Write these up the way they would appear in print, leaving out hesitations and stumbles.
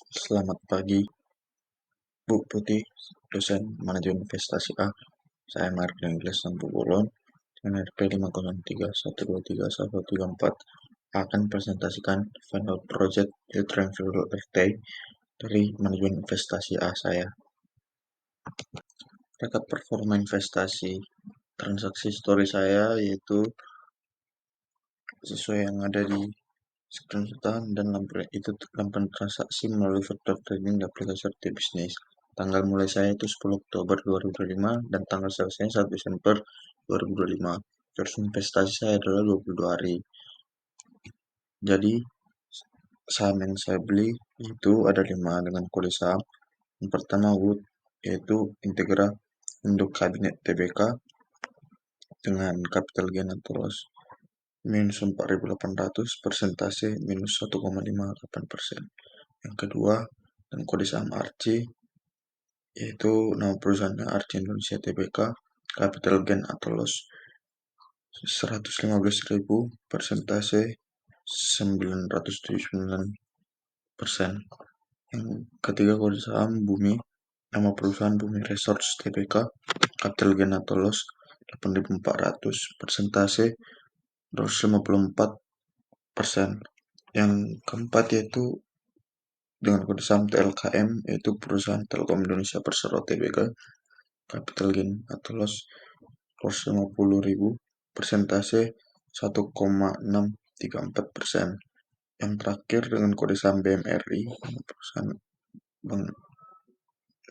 Selamat pagi, Bu Putih, dosen manajemen investasi A. Saya Mark Dengles Sampugolon dengan RP 503123134 akan presentasikan final project Triangle RT dari manajemen investasi A saya. Rekap performa investasi transaksi story saya yaitu sesuai yang ada di screenshotan dan lampiran transaksi melalui faktor trading di aplikasi RT Bisnis. Tanggal mulai saya itu 10 Oktober 2025 dan tanggal selesainya 1 Desember 2025. Terus investasi saya adalah 22 hari. Jadi saham yang saya beli itu ada 5 dengan kode saham. Yang pertama Wood, yaitu Integra untuk kabinet TBK dengan capital gain atau loss minus 4.800, persentase minus 1,58%. Yang kedua, dan kode saham RC, yaitu nama perusahaannya RC Indonesia Tbk, capital gain atau loss 115.000, persentase 979%. Yang ketiga, kode saham Bumi, nama perusahaan Bumi Resorts Tbk, capital gain atau loss 8.400, persentase 254%. Yang keempat yaitu dengan kode saham TLKM, yaitu perusahaan Telkom Indonesia Persero Tbk, capital gain atau loss 50.000, persentase 1,634%. Yang terakhir dengan kode saham BMRI, perusahaan Bank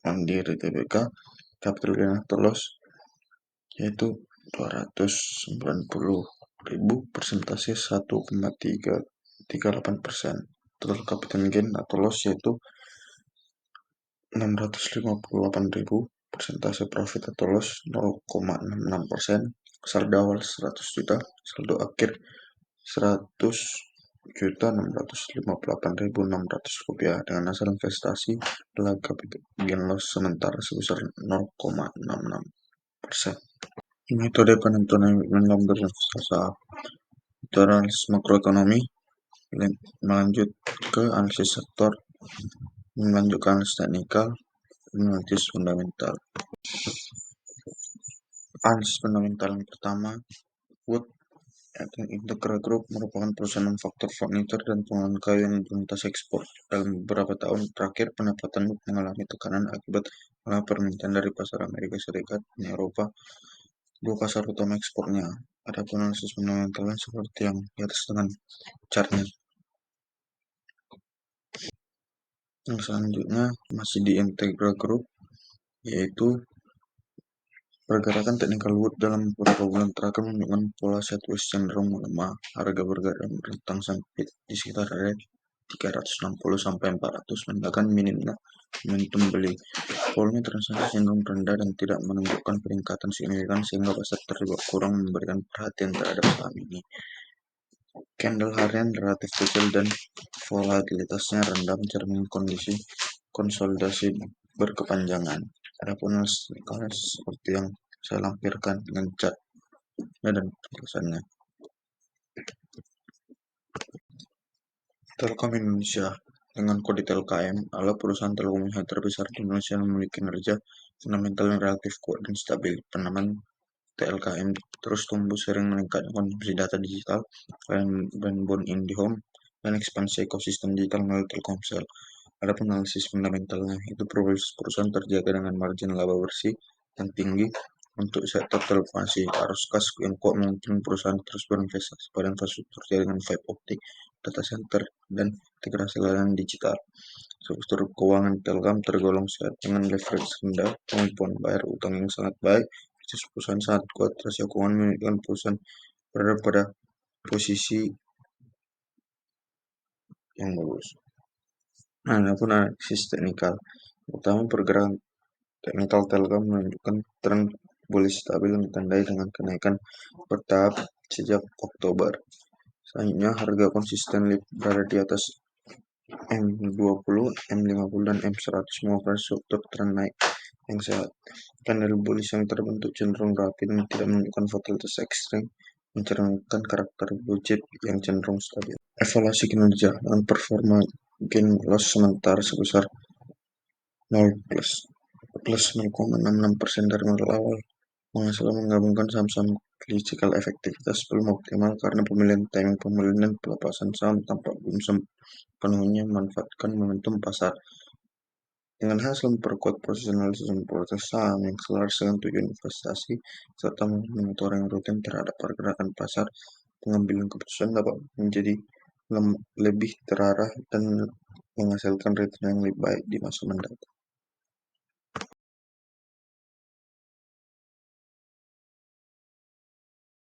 Mandiri Tbk, capital gain atau loss yaitu 290.000, persentase 1,338%. Total capital gain atau loss yaitu 658.000, persentase profit atau loss 0,66%, saldo awal 100 juta, saldo akhir 100.658.600 rupiah dengan hasil investasi adalah capital gain loss sementara sebesar 0,66%. Metode penentuan mengambil investasi saham itu analisis makroekonomi, melanjut ke analisis sektor, melanjut ke analisis teknikal, analisis fundamental. Analisis fundamental yang pertama, Wood Integra Group merupakan perusahaan manufaktur furniture dan pengolahan kayu yang berorientasi ekspor. Dalam beberapa tahun terakhir, pendapatan Wood mengalami tekanan akibat permintaan dari pasar Amerika Serikat dan Eropa, dua pasar utama ekspornya. Ada analisis fundamentalnya seperti yang di atas dengan chartnya. Yang selanjutnya masih di Integra Group, yaitu pergerakan teknikal Wood dalam beberapa bulan terakhir menunjukkan pola sideways cenderung melemah. Harga bergerak berentang sampai di sekitar area 360 sampai 400 menandakan minimnya momentum beli. Volume transaksi cenderung rendah dan tidak menunjukkan peningkatan signifikan sehingga pasar terlibat kurang memberikan perhatian terhadap saham ini. Candle harian relatif kecil dan volatilitasnya rendah mencerminkan kondisi konsolidasi berkepanjangan. Adapun analisis seperti yang saya lampirkan dengan chart dan penjelasannya. Telkom Indonesia dengan kode TLKM adalah perusahaan telekomunikasi terbesar di Indonesia yang memiliki kinerja fundamental yang relatif kuat dan stabil. Penanaman TLKM terus tumbuh sering meningkatnya konsumsi data digital, brand IndiHome, dan ekspansi ekosistem digital melalui Telkomsel. Ada analisis fundamentalnya, itu perusahaan terjaga dengan margin laba bersih yang tinggi untuk sektor telekomunikasi. Arus kas yang kuat memungkinkan perusahaan terus berinvestasi pada infrastruktur jaringan fiber optik, data center, dan integrasi layanan digital. Struktur keuangan Telkom tergolong sehat dengan leverage rendah, kemampuan bayar utang yang sangat baik. Perusahaan sangat kuat, rasio keuangan menunjukkan perusahaan berada pada posisi yang bagus. Adapun analisis teknikal, pertama pergerakan teknikal Telkom menunjukkan tren bullish stabil yang ditandai dengan kenaikan bertahap sejak Oktober. Selanjutnya harga konsisten berada di atas M20, M50, dan M100 merupakan struktur tren naik yang sehat. Candle bullish yang terbentuk cenderung rapi dan tidak menunjukkan volatilitas ekstrim, mencerminkan karakter blue chip yang cenderung stabil. Evaluasi kinerja dengan performa gain loss sementara sebesar 0 plus 0,66% dari modal awal. Menghasilkan menggabungkan saham-saham jika efektivitas belum optimal karena pemilihan timing pembelian dan pelepasan saham tampak belum sepenuhnya memanfaatkan momentum pasar. Dengan hasil memperkuat posisionalisasi proses saham yang selaras dengan tujuan investasi serta monitoring rutin terhadap pergerakan pasar, pengambilan keputusan dapat menjadi lebih terarah dan menghasilkan return yang lebih baik di masa mendatang.